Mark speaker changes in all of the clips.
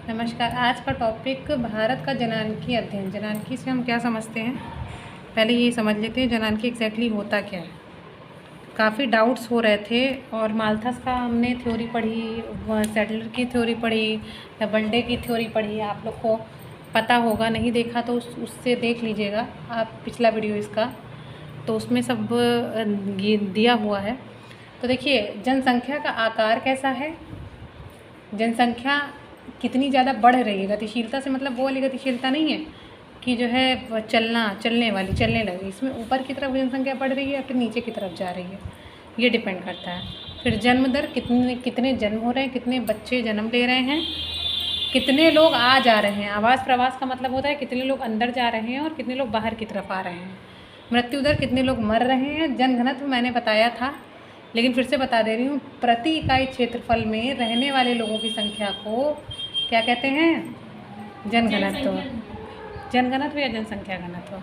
Speaker 1: नमस्कार। आज का टॉपिक भारत का जनानकी अध्ययन। जनानकी से हम क्या समझते हैं, पहले ये समझ लेते हैं जनानकी एग्जैक्टली होता क्या है। काफ़ी डाउट्स हो रहे थे और माल्थस का हमने थ्योरी पढ़ी, सेटलर की थ्योरी पढ़ी, या वनडे की थ्योरी पढ़ी। आप लोग को पता होगा, नहीं देखा तो उससे देख लीजिएगा आप पिछला वीडियो इसका, तो उसमें सब ये दिया हुआ है। तो देखिए, जनसंख्या का आकार कैसा है, जनसंख्या कितनी ज़्यादा बढ़ रही है। गतिशीलता से मतलब वो वाली गतिशीलता नहीं है कि जो है चलने वाली, चलने लगी। इसमें ऊपर की तरफ जनसंख्या बढ़ रही है या फिर नीचे की तरफ जा रही है, ये डिपेंड करता है। फिर जन्म दर, कितने जन्म हो रहे हैं, कितने बच्चे जन्म ले रहे हैं, कितने लोग आ जा रहे हैं। आवास प्रवास का मतलब होता है कितने लोग अंदर जा रहे हैं और कितने लोग बाहर की तरफ आ रहे हैं। मृत्यु दर, कितने लोग मर रहे हैं। जनघनत्व मैंने बताया था, लेकिन फिर से बता दे रही हूँ, प्रति इकाई क्षेत्रफल में रहने वाले लोगों की संख्या को क्या कहते हैं, जनघनत्व। जनघनत्व या जनसंख्या घनत्व,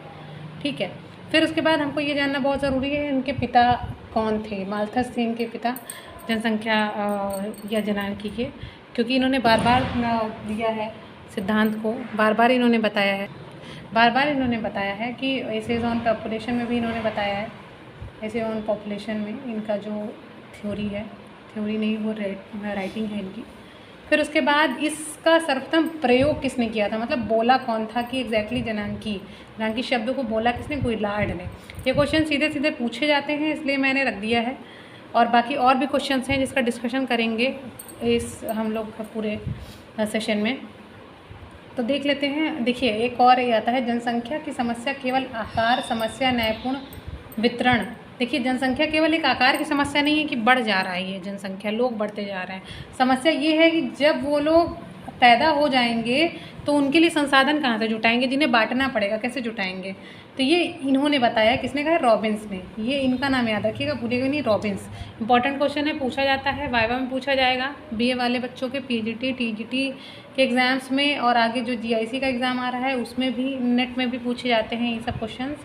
Speaker 1: ठीक है। फिर उसके बाद हमको ये जानना बहुत ज़रूरी है, इनके पिता कौन थे। माल्थस थे इनके पिता जनसंख्या या जनानकी के, क्योंकि इन्होंने बार बार दिया है सिद्धांत को, बार बार इन्होंने बताया है कि एसेज ऑन पॉपुलेशन में भी इन्होंने बताया है। एसेज ऑन पॉपुलेशन में इनका जो थ्योरी है, थ्योरी नहीं वो राइटिंग है इनकी। फिर उसके बाद इसका सर्वप्रथम प्रयोग किसने किया था, मतलब बोला कौन था कि एग्जैक्टली जनानकी शब्द को बोला किसने, गोइलार्ड ने। ये क्वेश्चन सीधे सीधे पूछे जाते हैं, इसलिए मैंने रख दिया है। और बाकी और भी क्वेश्चंस हैं जिसका डिस्कशन करेंगे इस हम लोग पूरे सेशन में, तो देख लेते हैं। देखिए, एक और ये आता है, जनसंख्या की समस्या केवल आकार समस्या, न्यायपूर्ण वितरण। देखिए, जनसंख्या केवल एक आकार की समस्या नहीं है कि बढ़ जा रहा है ये जनसंख्या, लोग बढ़ते जा रहे हैं। समस्या ये है कि जब वो लोग पैदा हो जाएंगे तो उनके लिए संसाधन कहाँ से जुटाएंगे, जिन्हें बांटना पड़ेगा, कैसे जुटाएंगे। तो ये इन्होंने बताया, किसने कहा, रॉबिन्स ने। ये इनका नाम याद रखिएगा, भूलिएगा नहीं, रॉबिन्स। इंपॉर्टेंट क्वेश्चन है, पूछा जाता है, वाइवा में पूछा जाएगा, बीए वाले बच्चों के पीजीटी टीजीटी के एग्ज़ाम्स में, और आगे जो जीआईसी का एग्ज़ाम आ रहा है उसमें भी, नेट में भी पूछे जाते हैं ये सब क्वेश्चंस।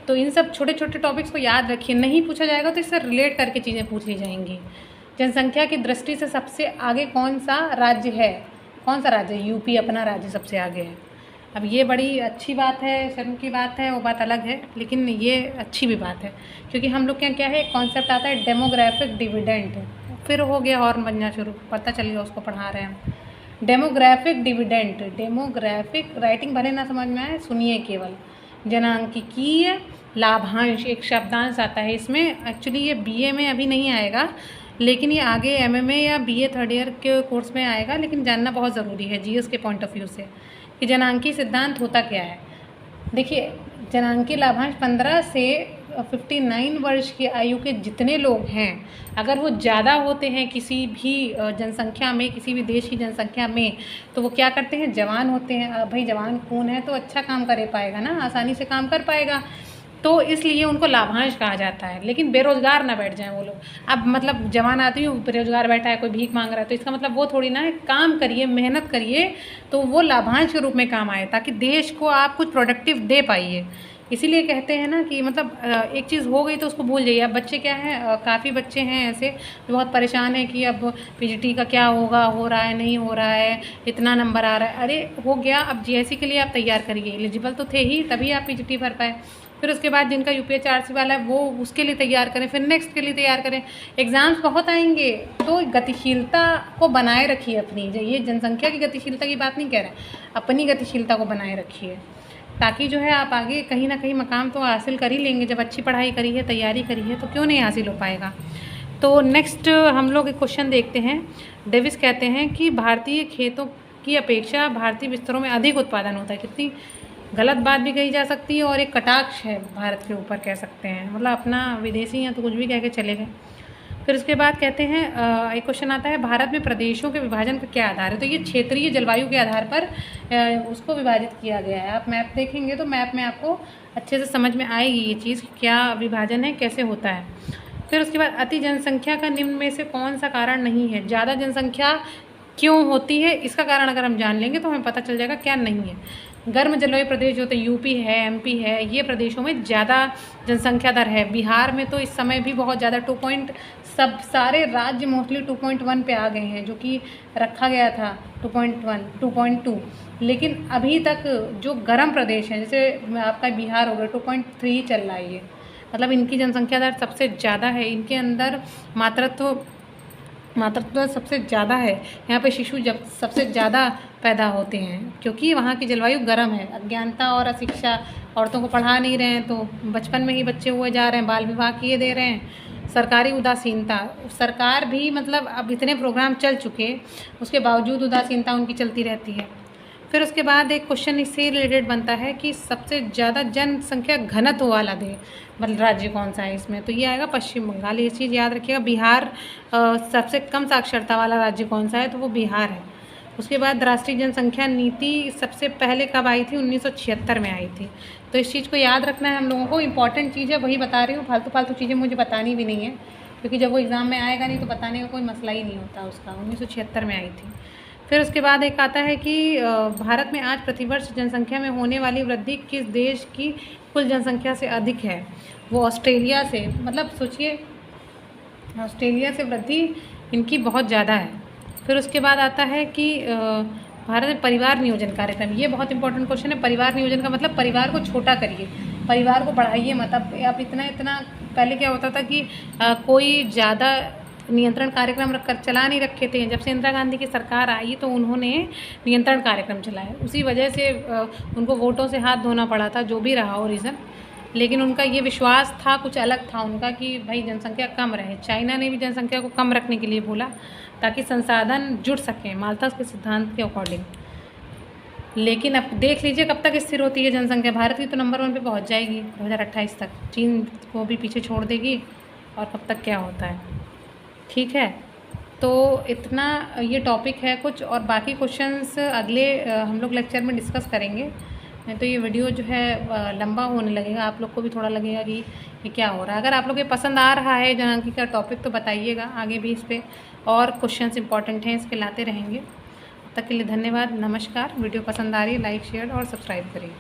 Speaker 1: तो इन सब छोटे छोटे टॉपिक्स को याद रखिए, नहीं पूछा जाएगा तो इससे रिलेट करके चीज़ें पूछ ली जाएंगी। जनसंख्या की दृष्टि से सबसे आगे कौन सा राज्य है, कौन सा राज्य है, यूपी अपना राज्य सबसे आगे है। अब ये बड़ी अच्छी बात है, शर्म की बात है, वो बात अलग है, लेकिन ये अच्छी भी बात है, क्योंकि हम लोग के यहाँ क्या है, एक कॉन्सेप्ट आता है डेमोग्राफिक डिविडेंड। फिर हो गया हॉर्न बनना शुरू, पता चल गया उसको पढ़ा रहे हैं हम। डेमोग्राफिक डिविडेंड, डेमोग्राफिक राइटिंग भले ना समझ में आए, सुनिए केवल। जनांकिकीय लाभांश एक शब्दांश आता है इसमें, एक्चुअली ये बीए में अभी नहीं आएगा, लेकिन ये आगे एमएमए या बीए थर्ड ईयर के कोर्स में आएगा, लेकिन जानना बहुत ज़रूरी है जीएस के पॉइंट ऑफ व्यू से कि जनांकी सिद्धांत होता क्या है। देखिए, जनांकी लाभांश 15 से 59 वर्ष की आयु के जितने लोग हैं, अगर वो ज़्यादा होते हैं किसी भी जनसंख्या में, किसी भी देश की जनसंख्या में, तो वो क्या करते हैं, जवान होते हैं। भाई जवान खून है तो अच्छा काम कर पाएगा ना, आसानी से काम कर पाएगा, तो इसलिए उनको लाभांश कहा जाता है। लेकिन बेरोजगार ना बैठ जाएं वो लोग। अब मतलब जवान आदमी बेरोजगार बैठा है, कोई भीख मांग रहा है, तो इसका मतलब वो थोड़ी ना है। काम करिए, मेहनत करिए, तो वो लाभांश के रूप में काम आए, ताकि देश को आप कुछ प्रोडक्टिव दे पाइए। इसीलिए कहते हैं ना कि मतलब एक चीज़ हो गई तो उसको भूल जाइए। अब बच्चे क्या हैं, काफ़ी बच्चे हैं ऐसे जो बहुत परेशान हैं कि अब पीजीटी का क्या होगा, हो रहा है नहीं हो रहा है, इतना नंबर आ रहा है। अरे हो गया, अब जीएससी के लिए आप तैयार करिए, एलिजिबल तो थे ही, तभी आप पीजीटी भर पाए। फिर उसके बाद जिनका यूपीएससी वाला है वो उसके लिए तैयार करें, फिर नेक्स्ट के लिए तैयार करें। एग्ज़ाम्स बहुत आएंगे, तो गतिशीलता को बनाए रखिए अपनी। जो ये जनसंख्या की गतिशीलता की बात नहीं कह रहे हैं, अपनी गतिशीलता को बनाए रखिए, ताकि जो है आप आगे कहीं ना कहीं मकाम तो हासिल कर ही लेंगे। जब अच्छी पढ़ाई करी है, तैयारी करी है, तो क्यों नहीं हासिल हो पाएगा। तो नेक्स्ट हम लोग एक क्वेश्चन देखते हैं। डेविस कहते हैं कि भारतीय खेतों की अपेक्षा भारतीय बिस्तरों में अधिक उत्पादन होता है। कितनी गलत बात भी कही जा सकती है, और एक कटाक्ष है भारत के ऊपर, कह सकते हैं, मतलब अपना विदेशी हैं तो कुछ भी कह के चले गए। फिर उसके बाद कहते हैं, एक क्वेश्चन आता है, भारत में प्रदेशों के विभाजन का क्या आधार है। तो ये क्षेत्रीय जलवायु के आधार पर उसको विभाजित किया गया है। आप मैप देखेंगे तो मैप में आपको अच्छे से समझ में आएगी ये चीज़, क्या विभाजन है, कैसे होता है। फिर उसके बाद, अति जनसंख्या का निम्न में से कौन सा कारण नहीं है। ज़्यादा जनसंख्या क्यों होती है, इसका कारण अगर हम जान लेंगे तो हमें पता चल जाएगा क्या नहीं है। गर्म जलवायु प्रदेश जो होते हैं, यूपी है, एमपी है, ये प्रदेशों में ज़्यादा जनसंख्या दर है। बिहार में तो इस समय भी बहुत ज़्यादा सब सारे राज्य मोस्टली 2.1 पे आ गए हैं, जो कि रखा गया था 2.1 2.2, लेकिन अभी तक जो गर्म प्रदेश हैं जैसे आपका बिहार हो गया 2.3 चल रहा है ये, मतलब इनकी जनसंख्या दर सबसे ज़्यादा है, इनके अंदर मातृत्व सबसे ज़्यादा है, यहाँ पे शिशु जब सबसे ज़्यादा पैदा होते हैं, क्योंकि वहाँ की जलवायु गर्म है। अज्ञानता और अशिक्षा, औरतों को पढ़ा नहीं रहे हैं तो बचपन में ही बच्चे हुए जा रहे हैं, बाल विवाह किए दे रहे हैं, सरकारी उदासीनता, सरकार भी मतलब अब इतने प्रोग्राम चल चुके उसके बावजूद उदासीनता उनकी चलती रहती है। फिर उसके बाद एक क्वेश्चन इससे रिलेटेड बनता है कि सबसे ज़्यादा जनसंख्या घनत्व वाला देश मतलब राज्य कौन सा है इसमें, तो ये आएगा पश्चिम बंगाल। ये चीज़ याद रखिएगा। बिहार सबसे कम साक्षरता वाला राज्य कौन सा है, तो वो बिहार है। उसके बाद राष्ट्रीय जनसंख्या नीति सबसे पहले कब आई थी, 1976 में आई थी। तो इस चीज़ को याद रखना है हम लोगों को, इंपॉर्टेंट चीज़ है, वही बता रही हूँ, फालतू चीज़ें मुझे बतानी भी नहीं है, क्योंकि जब वो एग्ज़ाम में आएगा नहीं तो बताने का कोई मसला ही नहीं होता उसका। 1976 में आई थी। फिर उसके बाद एक आता है कि भारत में आज प्रतिवर्ष जनसंख्या में होने वाली वृद्धि किस देश की कुल जनसंख्या से अधिक है, वो ऑस्ट्रेलिया से, मतलब सोचिए ऑस्ट्रेलिया से वृद्धि इनकी बहुत ज़्यादा है। फिर उसके बाद आता है कि भारत में परिवार नियोजन कार्यक्रम, ये बहुत इंपॉर्टेंट क्वेश्चन है। परिवार नियोजन का मतलब परिवार को छोटा करिए, परिवार को बढ़ाइए मत। अब इतना पहले क्या होता था कि कोई ज़्यादा नियंत्रण कार्यक्रम रखकर चला नहीं रखे थे। जब से इंदिरा गांधी की सरकार आई तो उन्होंने नियंत्रण कार्यक्रम चलाए, उसी वजह से उनको वोटों से हाथ धोना पड़ा था, जो भी रहा हो रीज़न, लेकिन उनका ये विश्वास था, कुछ अलग था उनका कि भाई जनसंख्या कम रहे। चाइना ने भी जनसंख्या को कम रखने के लिए बोला ताकि संसाधन जुड़ सकें माल्थस के सिद्धांत के अकॉर्डिंग। लेकिन अब देख लीजिए कब तक स्थिर होती है जनसंख्या। भारत की तो नंबर 1 पे पहुंच जाएगी 2028 तक, चीन को भी पीछे छोड़ देगी, और कब तक क्या होता है। ठीक है, तो इतना ये टॉपिक है कुछ, और बाकी क्वेश्चंस अगले हम लोग लेक्चर में डिस्कस करेंगे। नहीं तो ये वीडियो जो है लंबा होने लगेगा, आप लोग को भी थोड़ा लगेगा कि ये क्या हो रहा है। अगर आप लोग ये पसंद आ रहा है जनआंकी का टॉपिक तो बताइएगा, आगे भी इस पर और क्वेश्चंस इंपॉर्टेंट हैं इसके लाते रहेंगे। तब तक के लिए धन्यवाद, नमस्कार। वीडियो पसंद आ रही है लाइक शेयर और सब्सक्राइब करिए।